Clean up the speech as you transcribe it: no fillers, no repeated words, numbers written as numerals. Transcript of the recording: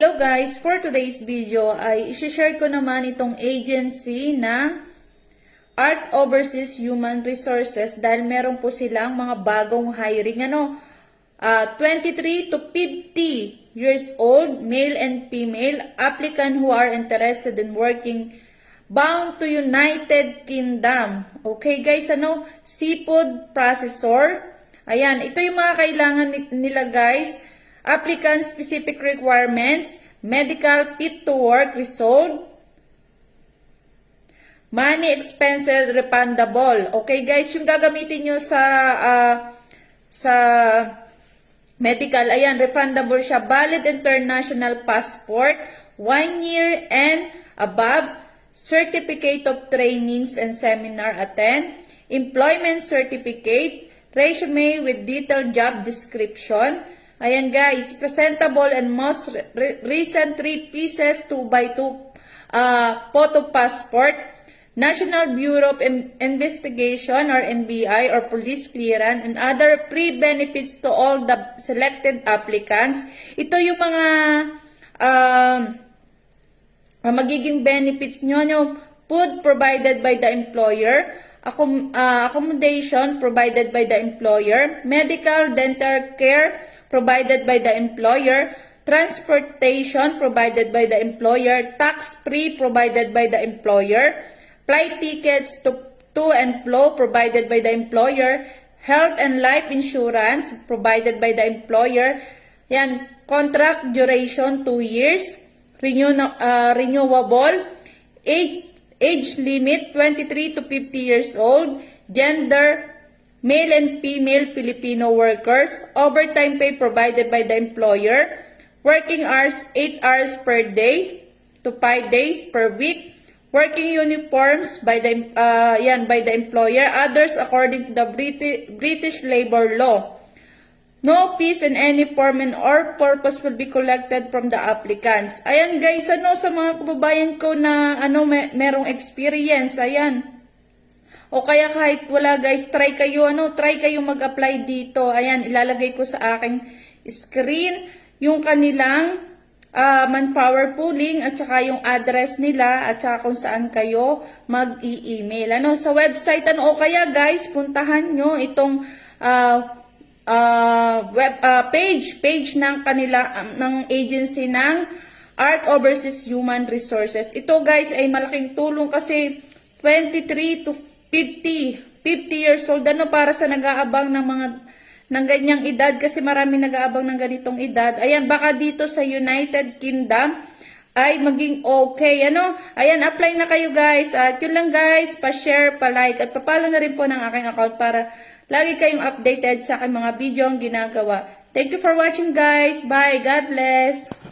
Hello guys, for today's video ay i-share ko naman itong agency na ARC Overseas Human Resources dahil meron po silang mga bagong hiring 23 to 50 years old, male and female, applicant who are interested in working bound to United Kingdom. Okay guys, seafood processor. Ayan, ito yung mga kailangan nila guys. Applicant specific requirements, medical fit to work result, money expenses refundable. Okay guys, yung gagamitin nyo sa medical, ayan, refundable siya. Valid international passport, 1 year and above, certificate of trainings and seminar attend, employment certificate, resume with detailed job description. Ayan guys, presentable and most recent 3 pieces 2x2 photo passport, National Bureau of Investigation or NBI or police clearance, and other free benefits to all the selected applicants. Ito yung mga magiging benefits nyo. Food provided by the employer, accommodation provided by the employer, medical dental care provided by the employer, transportation provided by the employer, tax-free provided by the employer, flight tickets to and fro provided by the employer, health and life insurance provided by the employer. Yan, contract duration 2 years, renewable, age limit 23 to 50 years old, gender male and female Filipino workers, overtime pay provided by the employer, working hours 8 hours per day to 5 days per week, working uniforms by the employer, others according to the British labor law. No fees in any form and or purpose will be collected from the applicants. Ayan guys, sa mga kababayan ko na merong experience, ayan. O kaya kahit wala guys, try kayo mag-apply dito. Ayan, ilalagay ko sa aking screen yung kanilang manpower pooling at saka yung address nila at saka kung saan kayo mag-i-email. Sa website o kaya guys, puntahan nyo itong page ng ng agency ng ARC Overseas Human Resources. Ito guys ay malaking tulong kasi 23 to 50 years old para sa nag-aabang ng ganyang edad kasi marami nag-aabang ng ganitong edad. Ayan, baka dito sa United Kingdom ay maging okay. Ayan, apply na kayo guys. At yun lang guys, pa-share, pa-like at pa-follow na rin po ng aking account para lagi kayong updated sa aking mga video ang ginagawa. Thank you for watching guys. Bye. God bless.